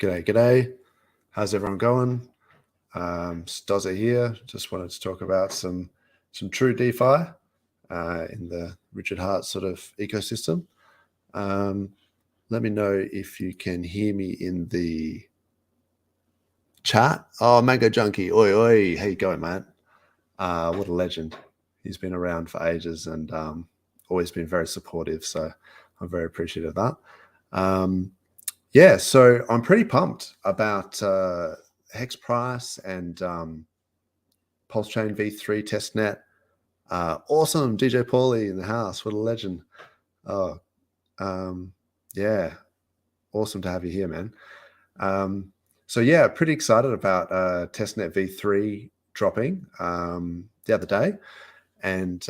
G'day. How's everyone going? Stozza here. Just wanted to talk about some true DeFi in the Richard Hart sort of ecosystem. Let me know if you can hear me in the chat. Oh, Mango Junkie. Oi, oi. How you going, man? What a legend. He's been around for ages and always been very supportive. So I'm very appreciative of that. Yeah, so I'm pretty pumped about Hex price and PulseChain V3 Testnet. Awesome, DJ Paulie in the house. What a legend. Oh, yeah, awesome to have you here, man. So yeah, pretty excited about Testnet V3 dropping the other day, and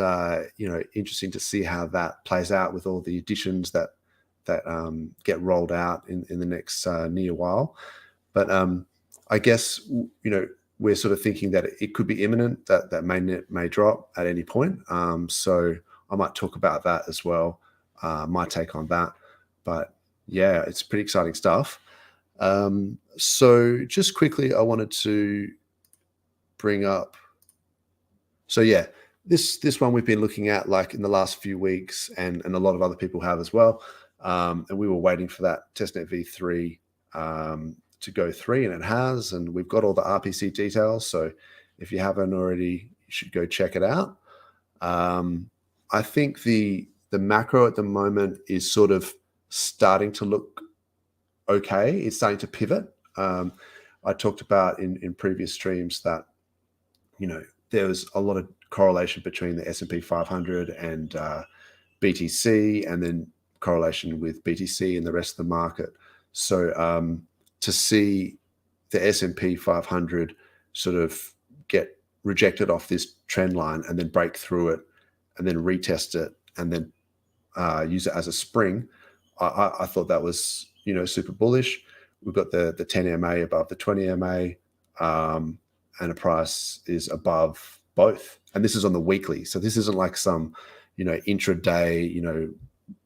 interesting to see how that plays out with all the additions that get rolled out in the next near while. But I guess we're sort of thinking that it could be imminent, that Mainnet may drop at any point. So I might talk about that as well, my take on that. But yeah, it's pretty exciting stuff. So just quickly, I wanted to bring up. So yeah, this one we've been looking at like in the last few weeks, and a lot of other people have as well. And we were waiting for that Testnet V3 to go through, and it has, and we've got all the RPC details. So if you haven't already, you should go check it out. I think the macro at the moment is sort of starting to look okay. It's starting to pivot. I talked about in previous streams that there was a lot of correlation between the S&P 500 and BTC, and then correlation with BTC and the rest of the market. So to see the S&P 500 sort of get rejected off this trend line and then break through it and then retest it and then use it as a spring, I thought that was super bullish. We've got the 10 MA above the 20 MA, and the price is above both. And this is on the weekly, so this isn't like some intraday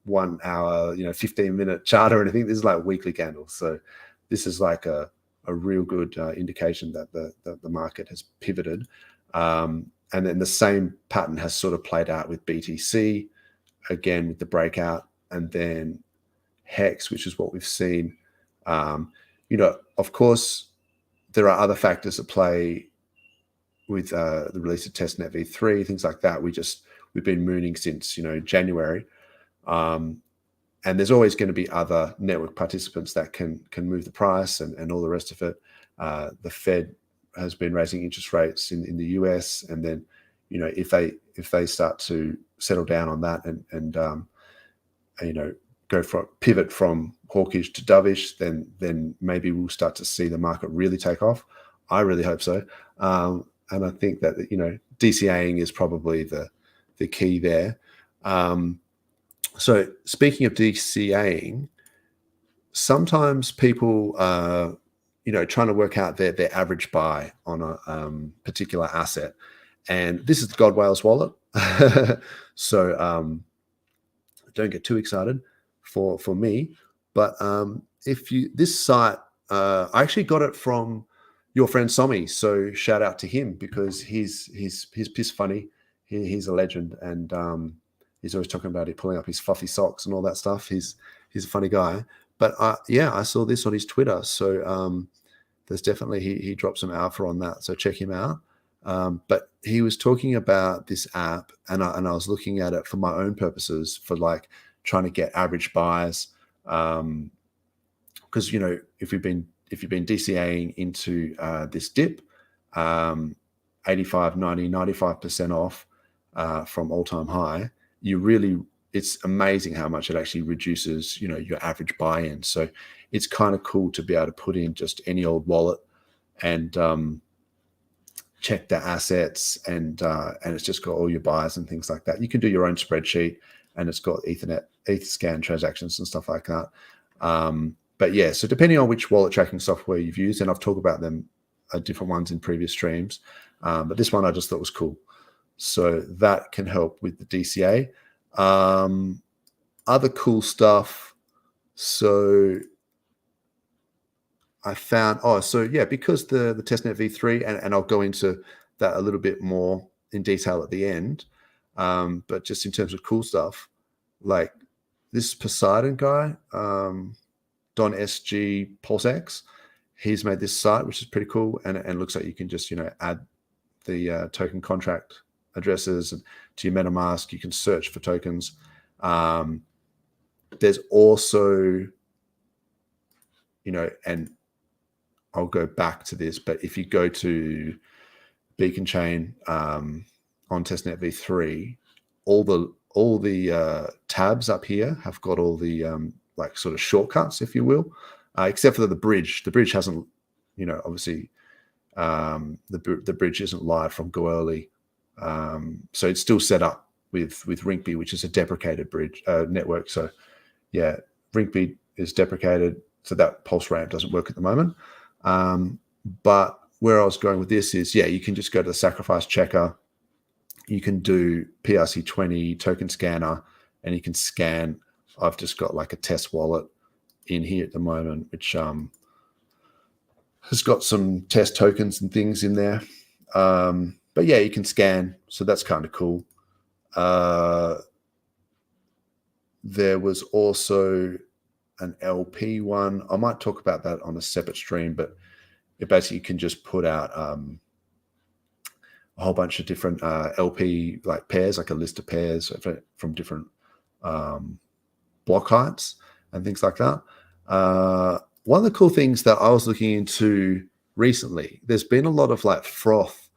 1 hour 15-minute chart or anything. This is like weekly candles. So this is like a real good indication that the market has pivoted. And then the same pattern has sort of played out with BTC, again with the breakout, and then Hex, which is what we've seen. Of course, there are other factors at play with the release of Testnet V3, things like that. We've been mooning since January. And there's always going to be other network participants that can move the price and all the rest of it. The Fed has been raising interest rates in the US, and then if they start to settle down on that and pivot from hawkish to dovish, then maybe we'll start to see the market really take off. I really hope so, and I think that DCAing is probably the key there. So speaking of DCAing, sometimes people are, trying to work out their average buy on a particular asset. And this is Godwale's wallet. So don't get too excited for me. But this site, I actually got it from your friend Somi. So shout out to him, because he's piss funny. He's a legend, and he's always talking about it, pulling up his fluffy socks and all that stuff. He's a funny guy. But yeah, I saw this on his Twitter. So there's definitely, he dropped some alpha on that. So check him out. But he was talking about this app, and I was looking at it for my own purposes, for like trying to get average buys. Because if you've been DCAing into this dip, 85, 90, 95% off from all-time high, it's amazing how much it actually reduces your average buy-in. So it's kind of cool to be able to put in just any old wallet and check the assets, and it's just got all your buys and things like that. You can do your own spreadsheet, and it's got Etherscan transactions and stuff like that. But yeah, so depending on which wallet tracking software you've used, and I've talked about them, different ones in previous streams, but this one I just thought was cool. So that can help with the DCA. Other cool stuff. So I found, so yeah, because the Testnet V3, and I'll go into that a little bit more in detail at the end, but just in terms of cool stuff, like this Poseidon guy, Don SG PulseX, he's made this site, which is pretty cool, and looks like you can just, add the token contract addresses to your MetaMask. You can search for tokens. There's also, and I'll go back to this, but if you go to Beacon Chain on Testnet V3, all the tabs up here have got all the like sort of shortcuts, if you will, except for the bridge. The bridge hasn't, obviously the bridge isn't live from Godwale, so it's still set up with Rinkeby, which is a deprecated bridge network. So yeah, Rinkeby is deprecated, so that pulse ramp doesn't work at the moment. But where I was going with this is, you can just go to the sacrifice checker. You can do PRC20 token scanner, and you can scan. I've just got like a test wallet in here at the moment, which has got some test tokens and things in there. But yeah, you can scan, so that's kind of cool. There was also an LP one. I might talk about that on a separate stream, but it basically can just put out a whole bunch of different LP like pairs, like a list of pairs from different block heights and things like that. One of the cool things that I was looking into recently, there's been a lot of like froth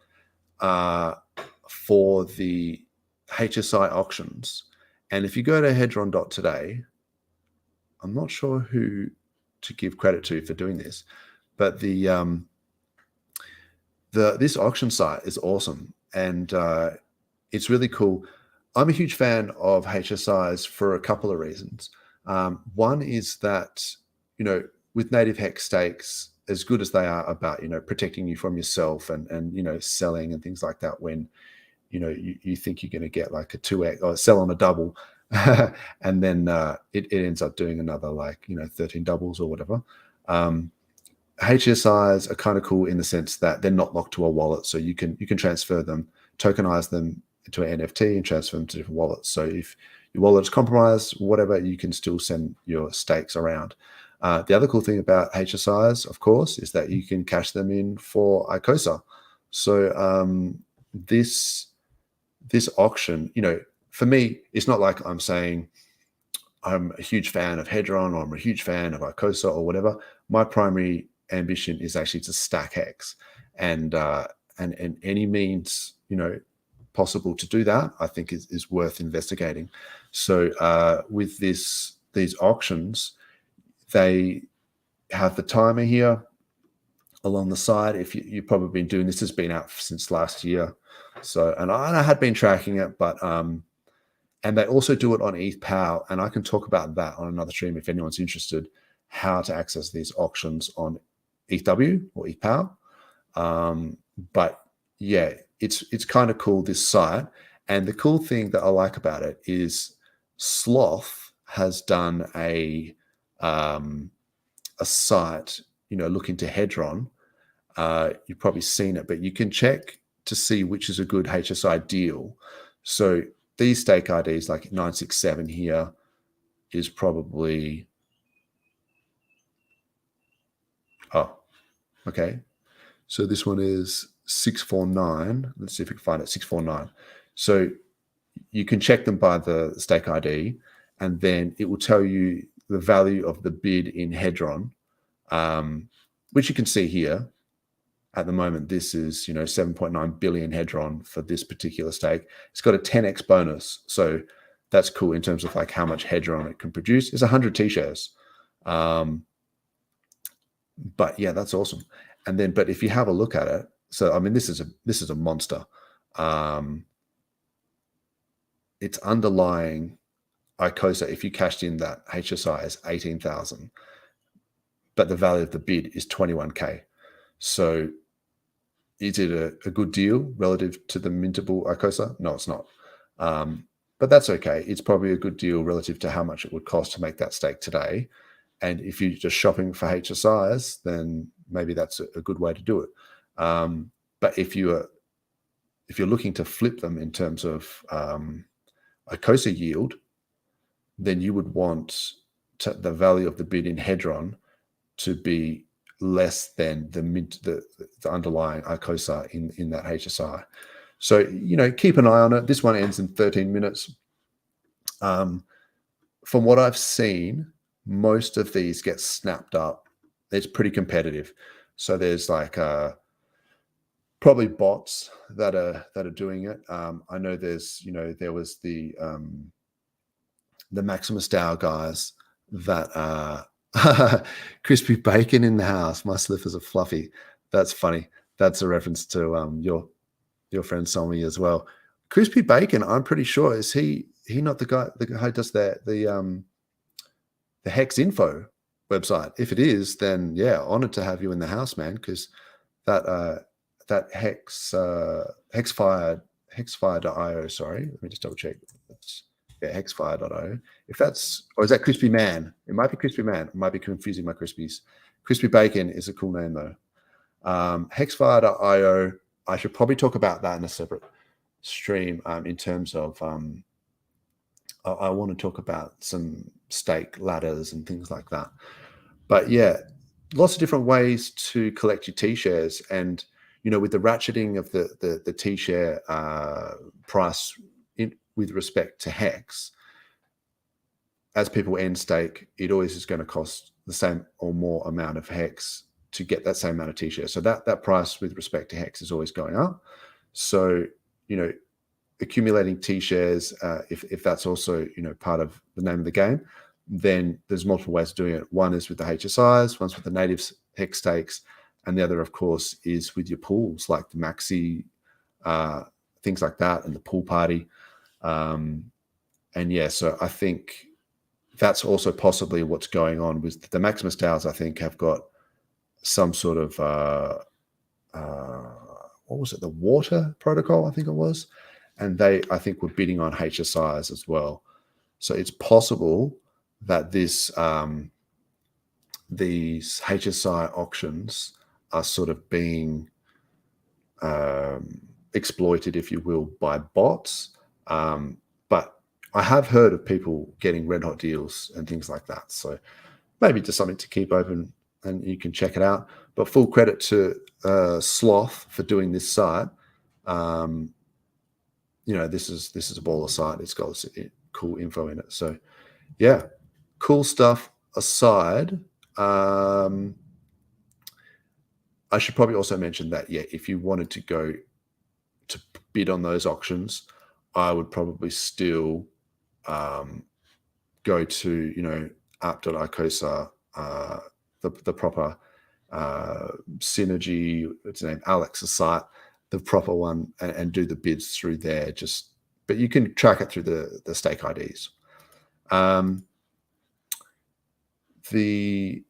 for the HSI auctions. And if you go to hedron.today, I'm not sure who to give credit to for doing this, but this auction site is awesome, and it's really cool. I'm a huge fan of HSIs for a couple of reasons. One is that, with native hex stakes, as good as they are about, protecting you from yourself and selling and things like that, when you think you're going to get like a 2x or sell on a double, and then it ends up doing another 13 doubles or whatever. HSIs are kind of cool in the sense that they're not locked to a wallet, so you can transfer them, tokenize them to an NFT, and transfer them to different wallets. So if your wallet is compromised, whatever, you can still send your stakes around. The other cool thing about HSIs, of course, is that you can cash them in for ICOSA. So this auction, for me, it's not like I'm saying I'm a huge fan of Hedron or I'm a huge fan of ICOSA or whatever. My primary ambition is actually to stack Hex, and any means possible to do that, I think is worth investigating. So with these auctions, they have the timer here along the side. If you've probably been doing this, has been out since last year. So, and I had been tracking it, but and they also do it on ETH-POW, and I can talk about that on another stream if anyone's interested, how to access these auctions on ETHW or ETH-POW. But yeah, it's kind of cool, this site. And the cool thing that I like about it is Sloth has done a site, look into Hedron. You've probably seen it, but you can check to see which is a good HSI deal. So these stake IDs, like 967 here, is probably, okay. So this one is 649. Let's see if we can find it, 649. So you can check them by the stake ID, and then it will tell you the value of the bid in Hedron, which you can see here. At the moment, this is 7.9 billion Hedron for this particular stake. It's got a 10x bonus, so that's cool in terms of like how much Hedron it can produce. It's 100 T-shares, but yeah, that's awesome. And then, but if you have a look at it, so I mean, this is a monster. It's underlying ICOSA. If you cashed in that HSI is 18,000, but the value of the bid is 21K. So is it a good deal relative to the mintable ICOSA? No, it's not. But that's okay. It's probably a good deal relative to how much it would cost to make that stake today. And if you're just shopping for HSIs, then maybe that's a good way to do it. But if you're looking to flip them in terms of a COSA yield, then you would want the value of the bid in Hedron to be less than the underlying ICOSA in that HSI. So, keep an eye on it. This one ends in 13 minutes. From what I've seen, most of these get snapped up. It's pretty competitive. So there's like probably bots that are doing it. I know there's, there was the Maximus DAO guys that crispy bacon in the house. My slippers are fluffy. That's funny. That's a reference to your friend Somi as well. Crispy bacon, I'm pretty sure, is he not the guy who does the Hex Info website? If it is, then yeah, honored to have you in the house, man, because that Hexfire.io, sorry, let me just double check. Hexfire.io. If that's, or is that Crispy Man? It might be Crispy Man. I might be confusing my Crispies. Crispy Bacon is a cool name though. Hexfire.io. I should probably talk about that in a separate stream in terms of I want to talk about some stake ladders and things like that. But yeah, lots of different ways to collect your T-shares. And, with the ratcheting of the T-share price with respect to Hex, as people end stake, it always is going to cost the same or more amount of Hex to get that same amount of T-shares. So that price with respect to Hex is always going up. So, accumulating T-shares, if that's also, part of the name of the game, then there's multiple ways of doing it. One is with the HSIs, one's with the native Hex stakes, and the other, of course, is with your pools like the Maxi, things like that, and the pool party. And yeah, so I think that's also possibly what's going on with the Maximus DAOs. I think have got some sort of what was it, the water protocol, I think it was, and they, I think, were bidding on HSIs as well. So it's possible that these HSI auctions are sort of being exploited, if you will, by bots. But I have heard of people getting red hot deals and things like that. So maybe just something to keep open, and you can check it out. But full credit to Sloth for doing this site. This is a baller site. It's got cool info in it. So yeah, cool stuff aside. I should probably also mention that, yeah, if you wanted to go to bid on those auctions, I would probably still go to, app.icosa, the proper Synergy, what's the name, Alex's site, the proper one, and do the bids through there. But you can track it through the stake IDs. The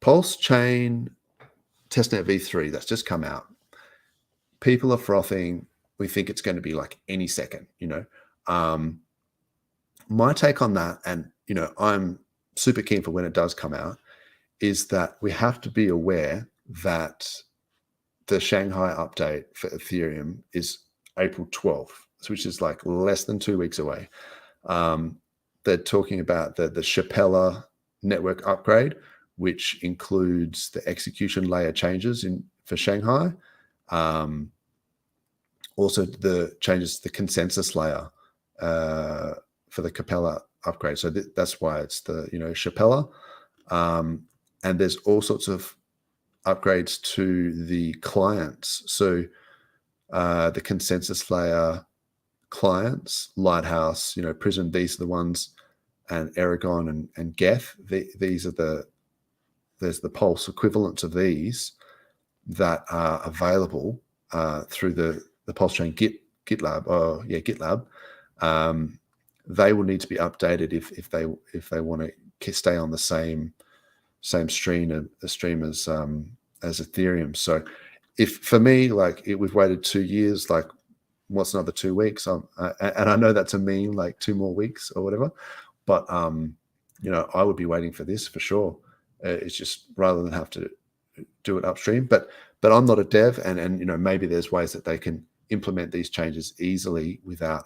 PulseChain Testnet V3 that's just come out. People are frothing. We think it's going to be like any second, My take on that, and, I'm super keen for when it does come out, is that we have to be aware that the Shanghai update for Ethereum is April 12th, which is like less than 2 weeks away. They're talking about the Shapella network upgrade, which includes the execution layer changes for Shanghai. Also the changes to the consensus layer for the Capella upgrade. So that's why it's the, Shapella. And there's all sorts of upgrades to the clients. So the consensus layer clients, Lighthouse, Prism, these are the ones, and Aragon and Geth. These are there's the Pulse equivalents of these that are available through the PulseChain GitLab. They will need to be updated if they want to stay on the same stream as Ethereum. So if for me, we've waited 2 years, what's another 2 weeks? And I know that's a mean, 2 more weeks or whatever, but I would be waiting for this for sure. It's just rather than have to do it upstream. But I'm not a dev, and maybe there's ways that they can implement these changes easily without.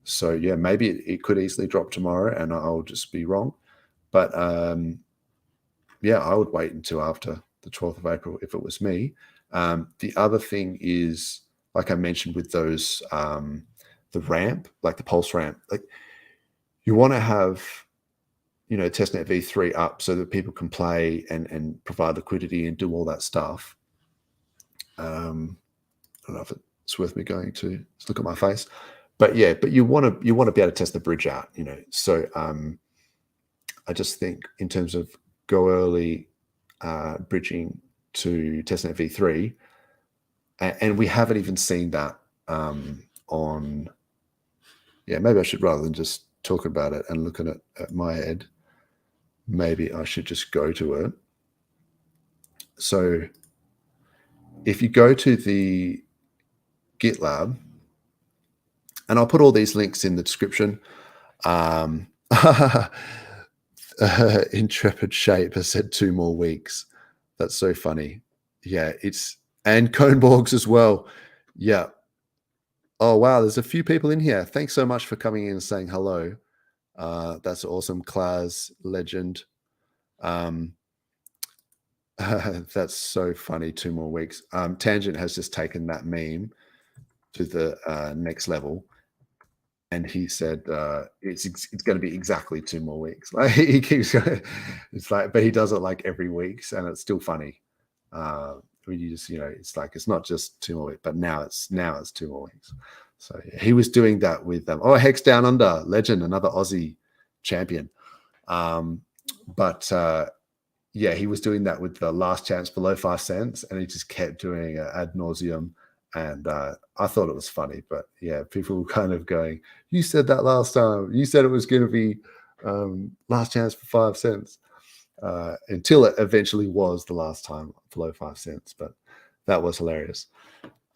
So yeah, maybe it could easily drop tomorrow, and I'll just be wrong. But yeah, I would wait until after the 12th of April if it was me. The other thing is, like I mentioned with those, the ramp, like the Pulse ramp, like you want to have, Testnet V3 up so that people can play and provide liquidity and do all that stuff. I don't know if it's worth me going to look at my face, but yeah, but you want to be able to test the bridge out, So I just think in terms of go early bridging to Testnet V3, and we haven't even seen that on. Yeah, maybe I should, rather than just talk about it and looking at my head, maybe I should just go to it. So if you go to the GitLab, and I'll put all these links in the description. Intrepid Shape has said 2 more weeks. That's so funny. Yeah, and Coneborgs as well. Yeah. Oh, wow. There's a few people in here. Thanks so much for coming in and saying hello. That's awesome. Class legend. That's so funny. 2 more weeks. Tangent has just taken that meme to the next level, and he said it's going to be exactly 2 more weeks. Like he keeps going, it's like, but he does it like every week, and it's still funny. When you just, it's like, it's not just 2 more weeks, but now it's 2 more weeks. So yeah, he was doing that with Hex Down Under, legend, another Aussie champion. But yeah, he was doing that with the last chance below 5 cents, and he just kept doing it ad nauseum. And I thought it was funny, but yeah, people were kind of going, "You said that last time. You said it was going to be last chance for 5 cents." Until it eventually was the last time below 5 cents, but that was hilarious.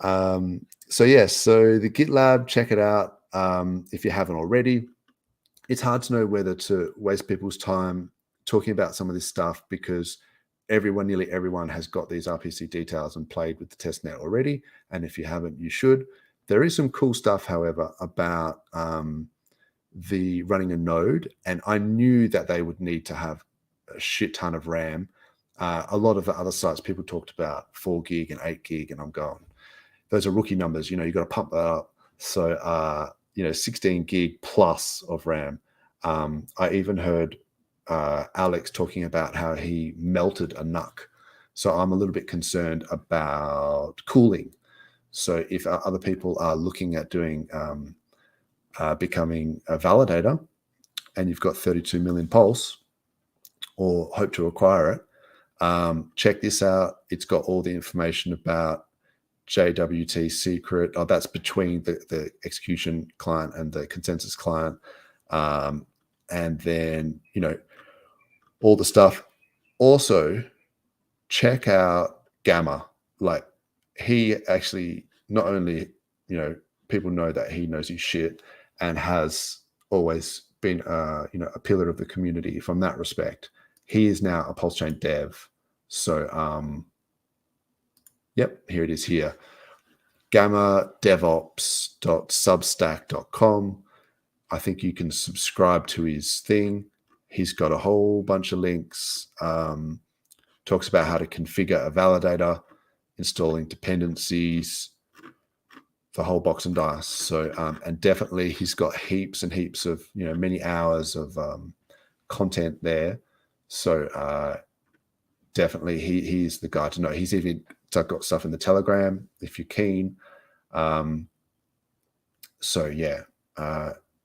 So yeah, so the GitLab, check it out if you haven't already. It's hard to know whether to waste people's time talking about some of this stuff, because nearly everyone has got these RPC details and played with the testnet already. And if you haven't, you should. There is some cool stuff, however, about the running a node. And I knew that they would need to have a shit ton of RAM. A lot of the other sites people talked about 4 gig and 8 gig, and I'm going, those are rookie numbers. You've got to pump that up. So, 16 gig plus of RAM. I even heard Alex talking about how he melted a NUC. So I'm a little bit concerned about cooling. So if other people are looking at doing becoming a validator, and you've got 32 million Pulse or hope to acquire it, check this out. It's got all the information about JWT secret. Oh, that's between the execution client and the consensus client. And then, all the stuff. Also, check out Gamma. Like, he actually, not only, people know that he knows his shit and has always been, a pillar of the community from that respect. He is now a PulseChain dev. So, yep, here it is here. Gamma devops.substack.com. I think you can subscribe to his thing. He's got a whole bunch of links, talks about how to configure a validator, installing dependencies, the whole box and dice. So, and definitely he's got heaps and heaps of, many hours of content there. So definitely he's the guy to know. He's even got stuff in the Telegram if you're keen. So yeah,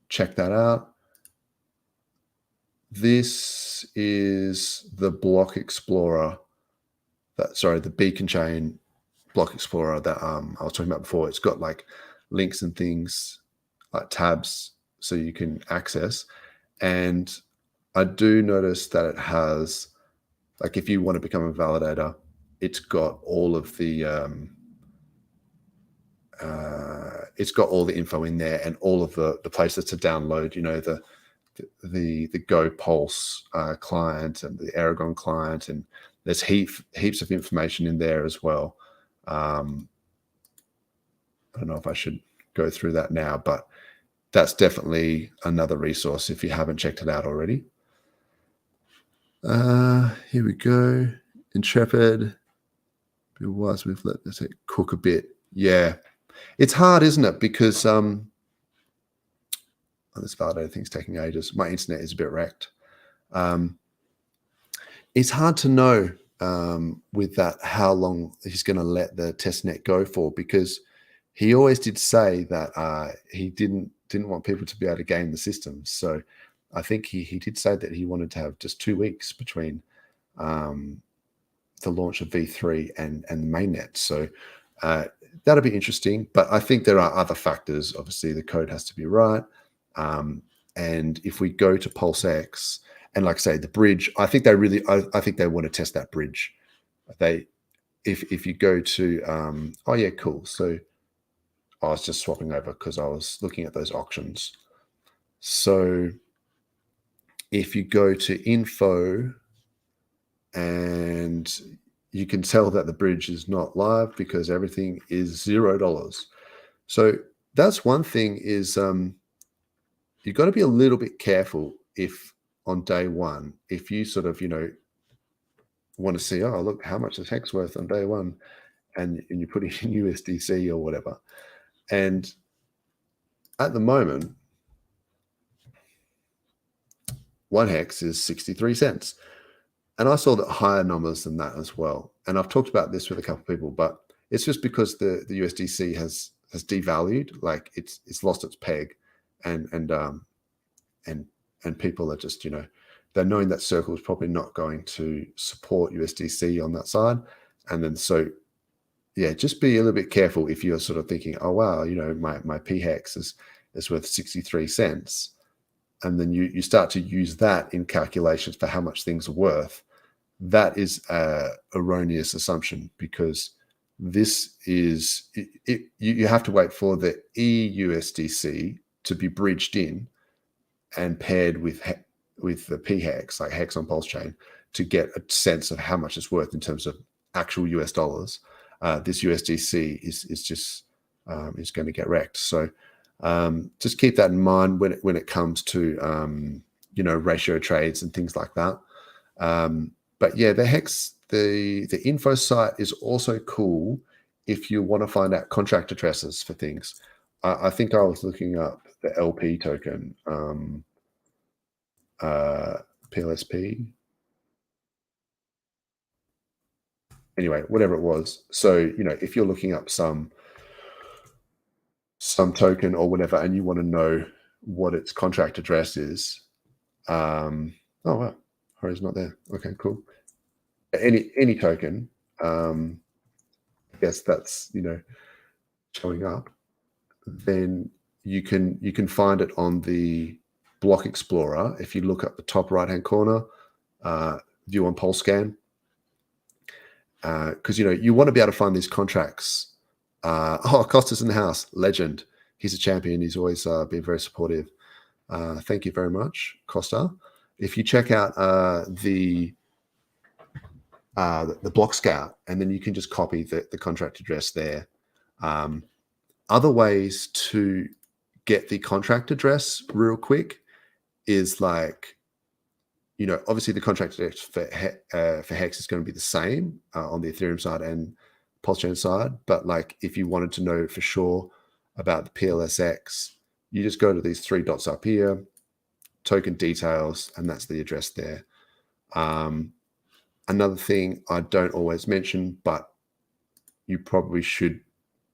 check that out. This is the block explorer. The beacon chain block explorer that I was talking about before. It's got like links and things, like tabs, so you can access. And I do notice that it has, like, if you want to become a validator, it's got all of the it's got all the info in there, and all of the places to download, the Go Pulse client and the Aragon client, and there's heaps of information in there as well. I don't know if I should go through that now, but that's definitely another resource if you haven't checked it out already. Here we go. Intrepid. Be wise, we've let this cook a bit. Yeah, it's hard, isn't it? Because this validator thing's taking ages. My internet is a bit wrecked. It's hard to know with that how long he's going to let the testnet go for, because he always did say that he didn't want people to be able to game the system. So I think he did say that he wanted to have just 2 weeks between the launch of V3 and mainnet. So that'll be interesting. But I think there are other factors. Obviously, the code has to be right. And if we go to PulseX, and like I say, the bridge, I think they really, I think they want to test that bridge. If you go to, oh yeah, cool. So I was just swapping over because I was looking at those auctions. So if you go to info, and you can tell that the bridge is not live because everything is $0. So that's one thing, is you've got to be a little bit careful if on day one, if you sort of, want to see, oh, look, how much is Hex worth on day one, and you put it in USDC or whatever. And at the moment, one Hex is 63 cents. And I saw that higher numbers than that as well. And I've talked about this with a couple of people, but it's just because the USDC has devalued, like it's lost its peg, and people are just, they're knowing that Circle is probably not going to support USDC on that side. And then so yeah, just be a little bit careful if you're sort of thinking, oh wow, my PHEX is worth 63 cents. And then you start to use that in calculations for how much things are worth. That is an erroneous assumption, because this is you have to wait for the EUSDC to be bridged in and paired with the PHEX, like Hex on PulseChain, to get a sense of how much it's worth in terms of actual US dollars. This USDC is just is going to get wrecked. So just keep that in mind when it comes to ratio trades and things like that. But yeah, the Hex, the info site is also cool if you want to find out contract addresses for things. I think I was looking up the LP token, PLSP. Anyway, whatever it was. So, if you're looking up some token or whatever, and you want to know what its contract address is, oh wow, Hori's not there. Okay, cool. Any token, I guess that's showing up, then you can find it on the block explorer. If you look up the top right hand corner, view on PulseScan, because you want to be able to find these contracts. Costa's in the house, legend. He's a champion. He's always been very supportive. Thank you very much, Costa. If you check out the block scout, and then you can just copy the contract address there. Other ways to get the contract address real quick is like, obviously the contract address for Hex is going to be the same on the Ethereum side and PulseChain side. But like, if you wanted to know for sure about the plsx, you just go to these 3 dots up here, token details, and that's the address there. Another thing I don't always mention, but you probably should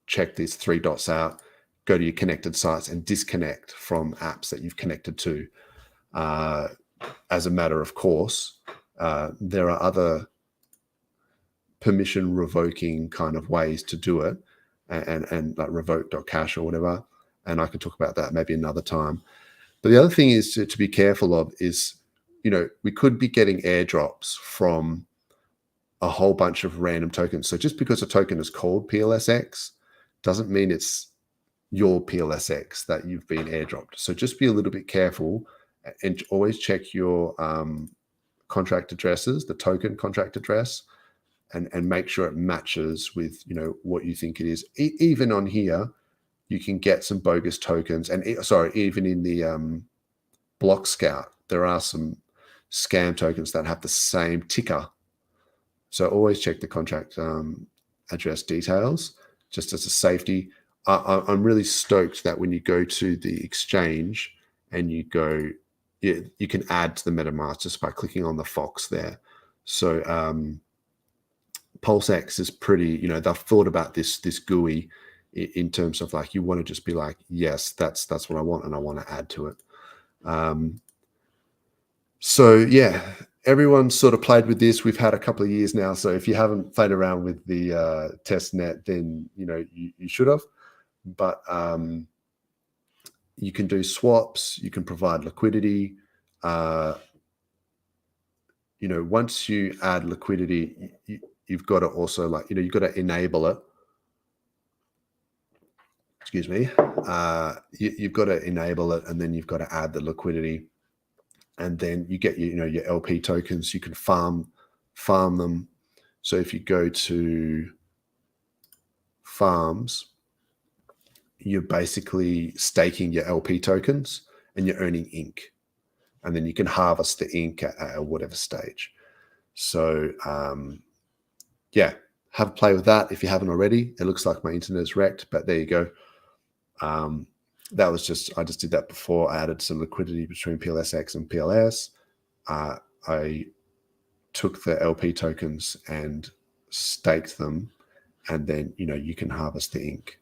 check these 3 dots out, go to your connected sites and disconnect from apps that you've connected to. As a matter of course, there are other permission revoking kind of ways to do it, and like revoke.cash or whatever. And I can talk about that maybe another time. But the other thing is to be careful of is, we could be getting airdrops from a whole bunch of random tokens. So just because a token is called PLSX doesn't mean it's your PLSX that you've been airdropped. So just be a little bit careful and always check your contract addresses, the token contract address, and make sure it matches with, you know, what you think it is. Even on here, you can get some bogus tokens. And even in the Block Scout, there are some scam tokens that have the same ticker. So always check the contract address details, just as a safety. I'm really stoked that when you go to the exchange and you go, you can add to the MetaMask just by clicking on the Fox there. So PulseX is pretty, you know, they've thought about this GUI in terms of like, you want to just be like, yes, that's what I want, and I want to add to it. So yeah, everyone's sort of played with this. We've had a couple of years now, so if you haven't played around with the testnet, then you know you should have. But you can do swaps, you can provide liquidity. You know, once you add liquidity, you've got to also, like, you know, you've got to enable it. Excuse me. You've got to enable it, and then you've got to add the liquidity. And then you get your LP tokens. You can farm them. So if you go to farms, you're basically staking your LP tokens and you're earning ink. And then you can harvest the ink at whatever stage. So yeah, have a play with that if you haven't already. It looks like my internet's wrecked, but there you go. That was I just did that before. I added some liquidity between plsx and PLS. I took the LP tokens and staked them, and then, you know, you can harvest the ink.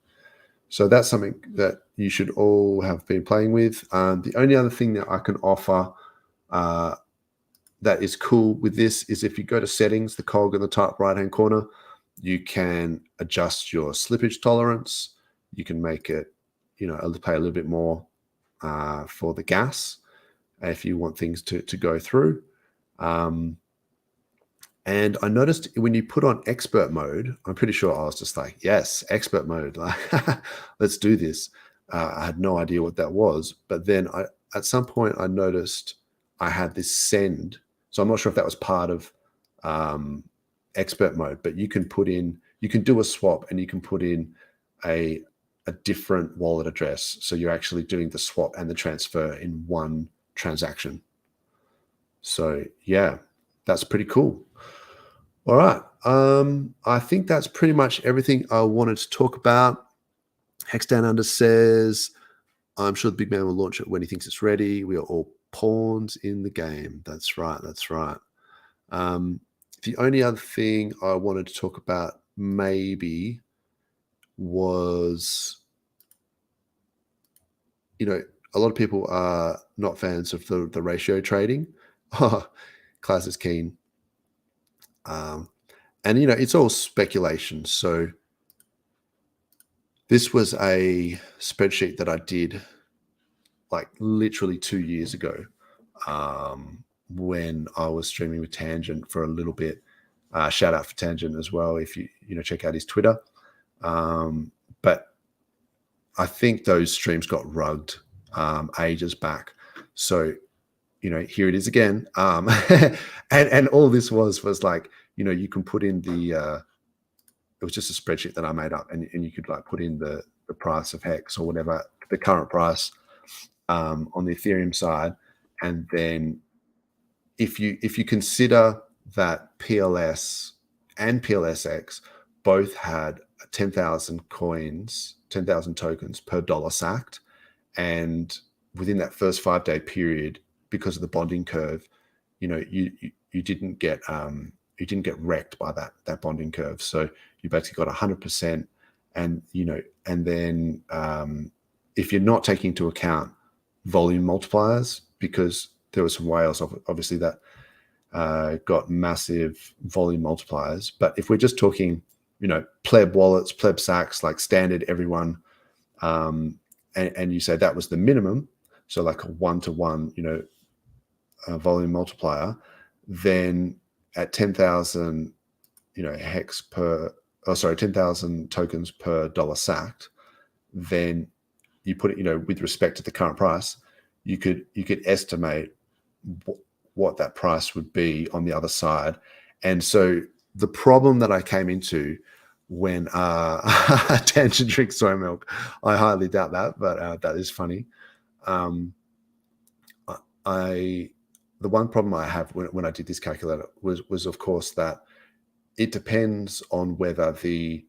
So that's something that you should all have been playing with. The only other thing that I can offer that is cool with this is if you go to settings, the cog in the top right-hand corner, you can adjust your slippage tolerance. You can make it, you know, pay a little bit more for the gas if you want things to go through. And I noticed when you put on expert mode, I'm pretty sure I was just like, yes, expert mode, like, let's do this. I had no idea what that was. But then at some point I noticed I had this send. So I'm not sure if that was part of expert mode, but you can do a swap and you can put in a different wallet address. So you're actually doing the swap and the transfer in one transaction. So yeah, that's pretty cool. All right. I think that's pretty much everything I wanted to talk about. Hex Down Under says, I'm sure the big man will launch it when he thinks it's ready. We are all pawns in the game. That's right. That's right. The only other thing I wanted to talk about maybe was, you know, a lot of people are not fans of the ratio trading. Class is keen. And, you know, it's all speculation. So this was a spreadsheet that I did like literally 2 years ago when I was streaming with Tangent for a little bit. Shout out for Tangent as well if you check out his Twitter. But I think those streams got rugged ages back. So, you know, here it is again. And all this was like, you know, you can put in it was just a spreadsheet that I made up, and you could like put in the price of Hex or whatever, the current price on the Ethereum side. And then if you consider that PLS and PLSX both had 10,000 coins, 10,000 tokens per dollar sacked, and within that first 5-day period, because of the bonding curve, you know, you didn't get wrecked by that bonding curve. So you basically got 100%. And, you know, and then if you're not taking into account volume multipliers, because there were some whales obviously that got massive volume multipliers. But if we're just talking, you know, pleb wallets, pleb sacks, like standard everyone, and you say that was the minimum, so like a 1-to-1, you know, volume multiplier, then at 10,000, you know, 10,000 tokens per dollar sacked, then you put it, you know, with respect to the current price, you could estimate what that price would be on the other side. And so the problem that I came into when Tangent drink soy milk, I highly doubt that, but that is funny. The one problem I have when I did this calculator was of course that it depends on whether the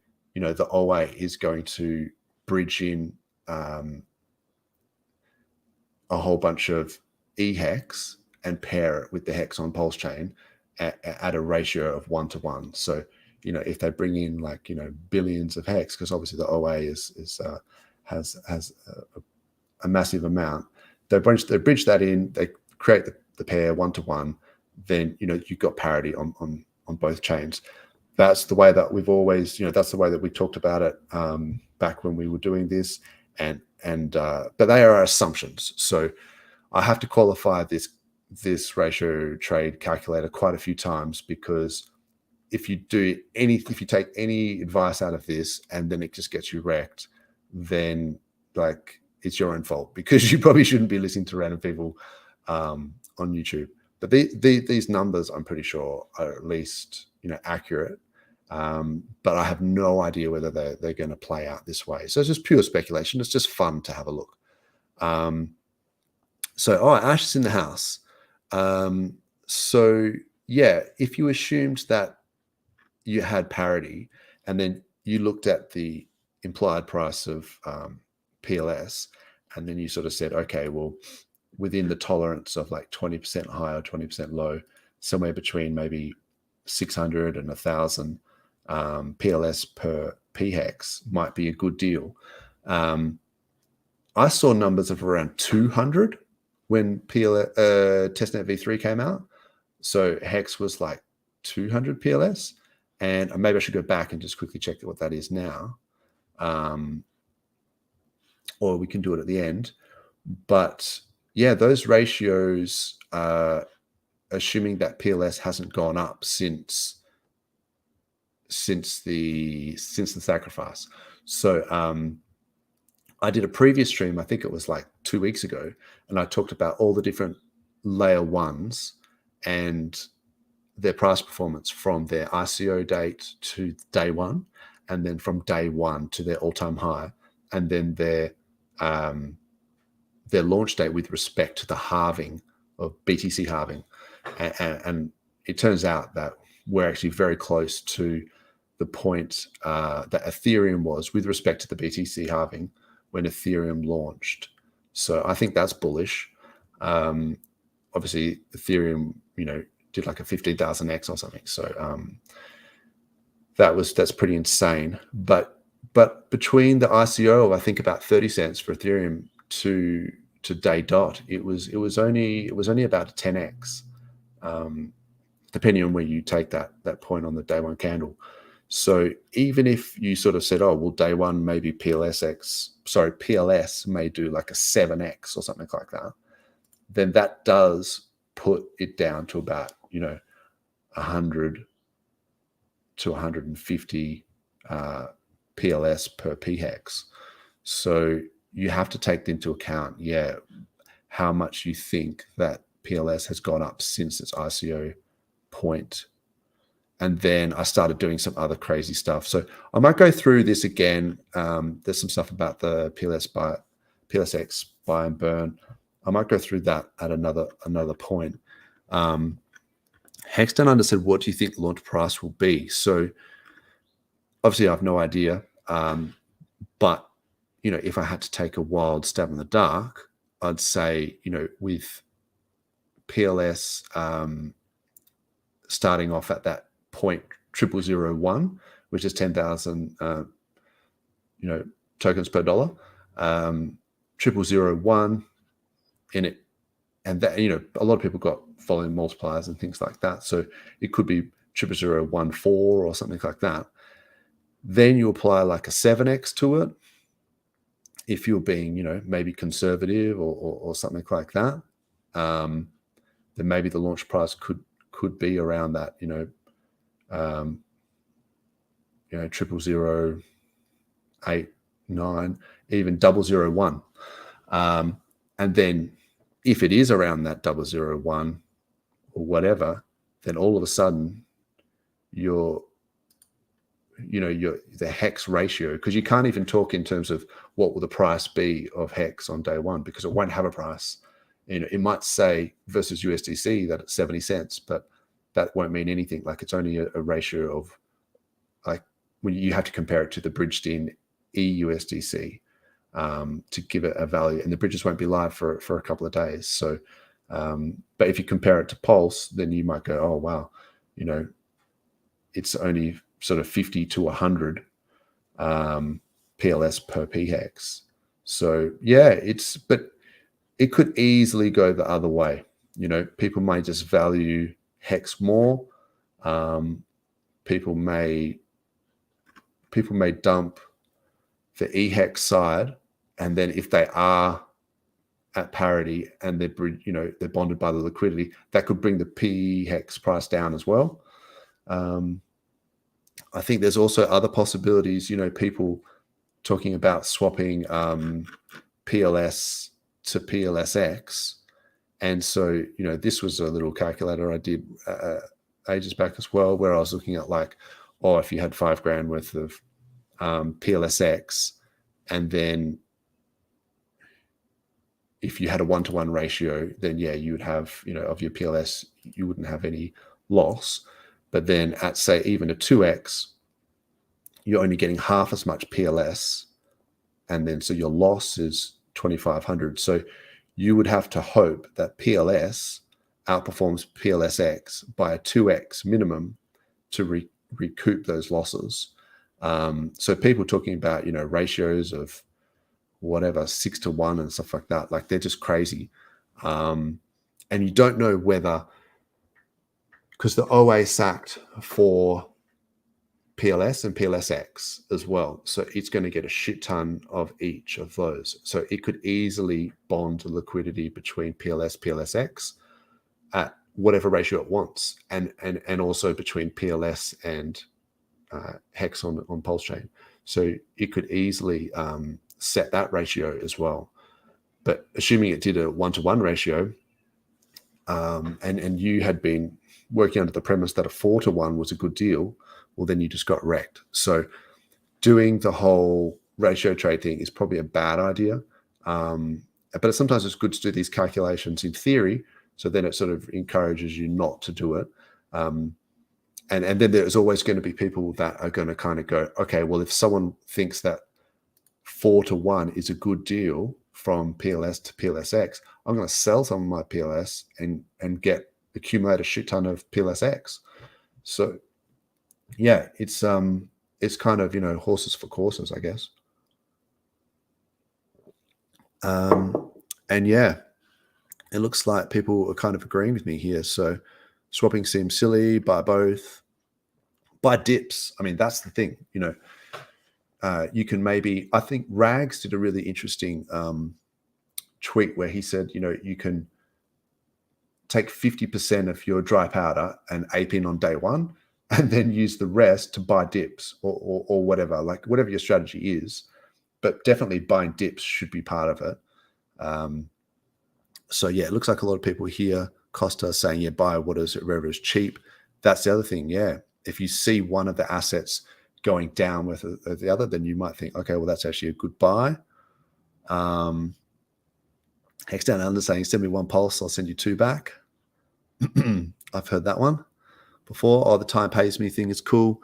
OA is going to bridge in a whole bunch of e-hex and pair it with the hex on PulseChain at a ratio of 1-to-1. So if they bring in like billions of hex, because obviously the OA has a massive amount, they bridge that in, they create the pair 1-to-1, then you've got parity on both chains. That's the way that we've always, that's the way that we talked about it back when we were doing this, but they are assumptions. So I have to qualify this ratio trade calculator quite a few times, because if you take any advice out of this and then it just gets you wrecked, then like it's your own fault, because you probably shouldn't be listening to random people on YouTube. But these numbers, I'm pretty sure, are at least accurate. But I have no idea whether they're going to play out this way. So it's just pure speculation. It's just fun to have a look. So, all right, Ash is in the house. So yeah, if you assumed that you had parity and then you looked at the implied price of PLS, and then you sort of said, okay, well, within the tolerance of like 20% high or 20% low, somewhere between maybe 600 and 1,000 PLS per PHEX might be a good deal. I saw numbers of around 200 when Testnet V3 came out. So Hex was like 200 PLS. And maybe I should go back and just quickly check what that is now. Or we can do it at the end. But yeah, those ratios, assuming that PLS hasn't gone up since the sacrifice. So I did a previous stream, I think it was like 2 weeks ago, and I talked about all the different layer ones and their price performance from their ICO date to day one, and then from day one to their all-time high, and then their launch date with respect to the halving of BTC halving. And it turns out that we're actually very close to the point that Ethereum was with respect to the BTC halving when Ethereum launched. So I think that's bullish. Obviously, Ethereum, did like a 15,000x or something. So that's pretty insane. But between the ICO of I think about 30 cents for Ethereum to day dot, it was only about a 10x, depending on where you take that point on the day one candle. So even if you sort of said, oh well, day one maybe PLS may do like a 7x or something like that, then that does put it down to about 100 to 150 PLS per PHEX. So you have to take into account, how much you think that PLS has gone up since its ICO point. And then I started doing some other crazy stuff. So I might go through this again. There's some stuff about the PLSX buy and burn. I might go through that at another point. Hexton Under said, what do you think the launch price will be? So obviously I have no idea. But, if I had to take a wild stab in the dark, I'd say, with PLS starting off at that point 0001, which is 10,000, tokens per dollar, 0001 in it. And that, a lot of people got volume multipliers and things like that. So it could be 0014 or something like that. Then you apply like a 7x to it, if you're being, maybe conservative or something like that. Then maybe the launch price could be around that, 0008, 9, even 001. And then if it is around that 001 or whatever, then all of a sudden the hex ratio, because you can't even talk in terms of what will the price be of hex on day one, because it won't have a price. It might say versus USDC that it's 70 cents, but that won't mean anything. Like, it's only a ratio of, like, when you have to compare it to the bridged in EUSDC to give it a value, and the bridges won't be live for a couple of days. So but if you compare it to Pulse, then you might go, oh wow, it's only sort of 50 to 100 PLS per PHEX. So yeah, but it could easily go the other way. People may just value hex more. People may dump the eHex side, and then if they are at parity and they're bonded by the liquidity, that could bring the PHEX price down as well. I think there's also other possibilities. People talking about swapping PLS to PLSX. And so, this was a little calculator I did ages back as well, where I was looking at if you had $5,000 worth of PLSX, and then if you had a 1-to-1 ratio, then yeah, you would have, of your PLS, you wouldn't have any loss. But then at, say, even a 2x, you're only getting half as much PLS. And then so your loss is 2,500. So you would have to hope that PLS outperforms PLSX by a 2x minimum to recoup those losses. So people talking about, ratios of whatever 6-to-1 and stuff like that, like, they're just crazy. And you don't know whether, because the OA sacked for PLS and PLSX as well, so it's going to get a shit ton of each of those. So it could easily bond the liquidity between PLS, PLSX at whatever ratio it wants, and also between PLS and Hex on PulseChain. So it could easily set that ratio as well. But assuming it did a 1-to-1 ratio, and you had been working under the premise that a 4-to-1 was a good deal, well, then you just got wrecked. So doing the whole ratio trade thing is probably a bad idea. But sometimes it's good to do these calculations in theory, so then it sort of encourages you not to do it. And then there's always going to be people that are going to kind of go, okay, well, if someone thinks that 4-to-1 is a good deal from PLS to PLSX, I'm going to sell some of my PLS and accumulate a shit ton of PLSX. So yeah, it's kind of, horses for courses, I guess. And yeah, it looks like people are kind of agreeing with me here. So swapping seems silly. Buy both. Buy dips. I mean, that's the thing. You can maybe, I think Rags did a really interesting tweet where he said, you can take 50% of your dry powder and ape in on day one, and then use the rest to buy dips or whatever, like whatever your strategy is. But definitely buying dips should be part of it. So yeah, it looks like a lot of people here, Costa, saying, yeah, buy wherever is cheap. That's the other thing. Yeah, if you see one of the assets going down with the other, then you might think, okay, well, that's actually a good buy. Hex Down Under saying, send me one Pulse, I'll send you 2 back. I've heard that one before. Oh, the time pays me thing is cool.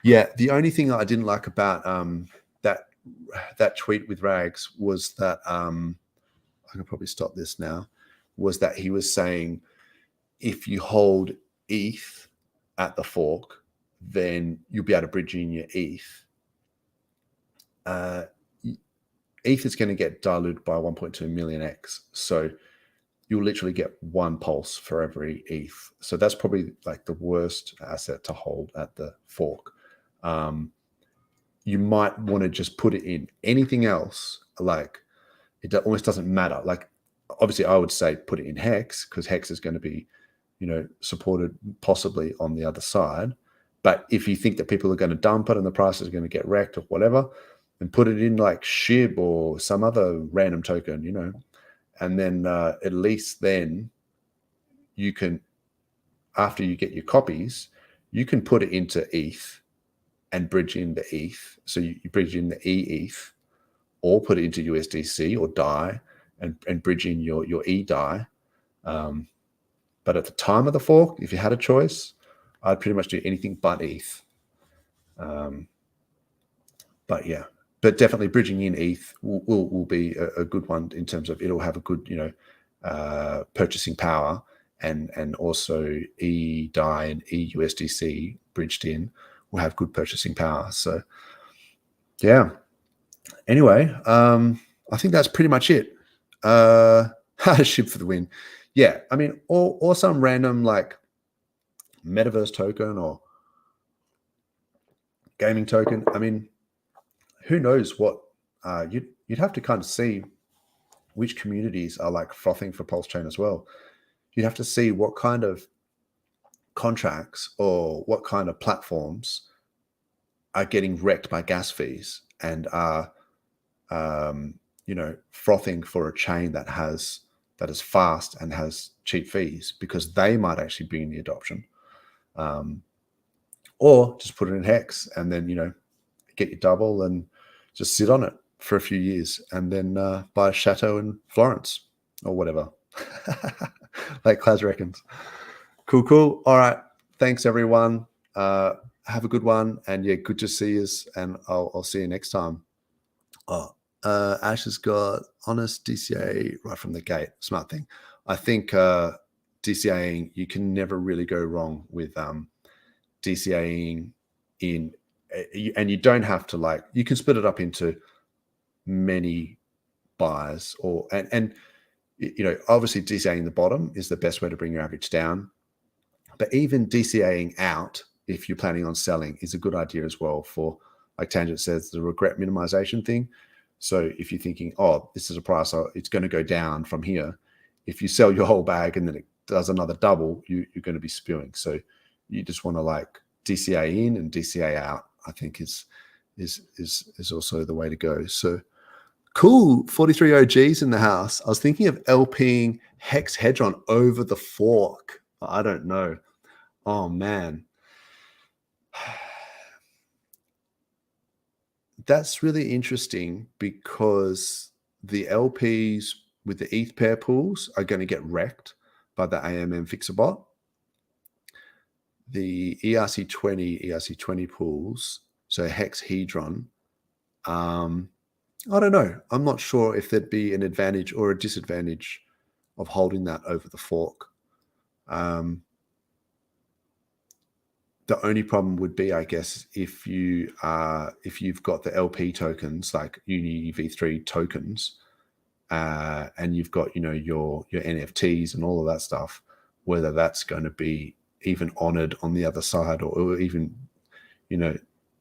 Yeah, the only thing I didn't like about that tweet with Rags was that I can probably stop this now, was that he was saying if you hold ETH at the fork, then you'll be able to bridge in your ETH. ETH is going to get diluted by 1.2 million X. So you'll literally get 1 Pulse for every ETH. So that's probably like the worst asset to hold at the fork. You might want to just put it in anything else. Like, it almost doesn't matter. Like, obviously I would say put it in Hex, because Hex is going to be, supported possibly on the other side. But if you think that people are going to dump it and the price is going to get wrecked or whatever, then put it in like SHIB or some other random token, And then at least then you can, after you get your copies, you can put it into ETH and bridge in the ETH. So you bridge in the ETH, or put it into USDC or DAI and bridge in your eDAI. But at the time of the fork, if you had a choice, I'd pretty much do anything but ETH. But yeah, but definitely bridging in ETH will be a good one in terms of it'll have a good, purchasing power, and also eDAI and eUSDC bridged in will have good purchasing power. So yeah. Anyway, I think that's pretty much it. Ship for the win. Yeah, I mean, or some random like metaverse token or gaming token. I mean, who knows what you'd have to kind of see which communities are like frothing for PulseChain as well. You'd have to see what kind of contracts or what kind of platforms are getting wrecked by gas fees and are frothing for a chain that is fast and has cheap fees, because they might actually bring the adoption. Or just put it in Hex and then, get your double and just sit on it for a few years and then buy a chateau in Florence or whatever. Like Claz reckons. Cool. All right. Thanks, everyone. Have a good one. And yeah, good to see you. And I'll see you next time. Ash has got honest DCA right from the gate. Smart thing. I think DCAing, you can never really go wrong with DCAing in, and you don't have to you can split it up into many buys and obviously DCAing the bottom is the best way to bring your average down. But even DCAing out, if you're planning on selling, is a good idea as well for, like Tangent says, the regret minimization thing. So if you're thinking, oh, this is a price, it's going to go down from here. If you sell your whole bag and then it does another double, you're going to be spewing. So you just want to DCA in and DCA out, I think is also the way to go. So cool. 43 OGs in the house. I was thinking of LPing Hex Hedron over the fork. I don't know. Oh, man. That's really interesting because the LPs with the ETH pair pools are going to get wrecked by the AMM fixer bot. The ERC20 pools, so Hex Hedron, I don't know. I'm not sure if there'd be an advantage or a disadvantage of holding that over the fork. The only problem would be, I guess, if you've got the LP tokens like Uni V3 tokens, and you've got your NFTs and all of that stuff, whether that's going to be even honored on the other side, or even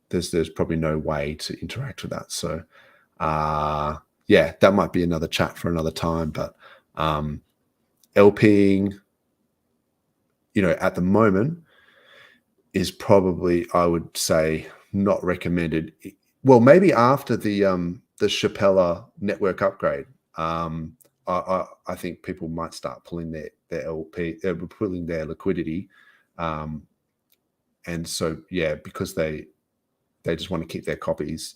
there's probably no way to interact with that. So yeah, that might be another chat for another time. But LPing, at the moment is probably, I would say, not recommended. Well, maybe after the Shapella network upgrade, I think people might start pulling their LP, pulling their liquidity, and so yeah, because they just want to keep their copies.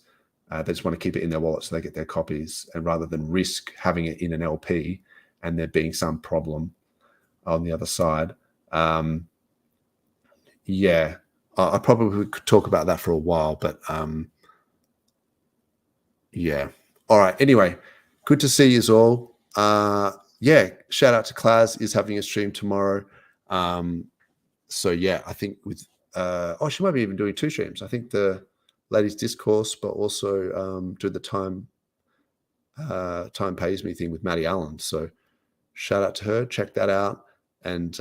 They just want to keep it in their wallet so they get their copies, and rather than risk having it in an LP and there being some problem on the other side. Yeah, I probably could talk about that for a while, but yeah. All right. Anyway, good to see you all. Yeah, shout out to Claz, is having a stream tomorrow. So yeah, I think with she might be even doing 2 streams. I think the Ladies Discourse, but also do the time pays me thing with Maddie Allen. So shout out to her. Check that out. And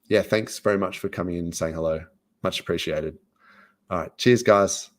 yeah, thanks very much for coming in and saying hello. Much appreciated. All right. Cheers, guys.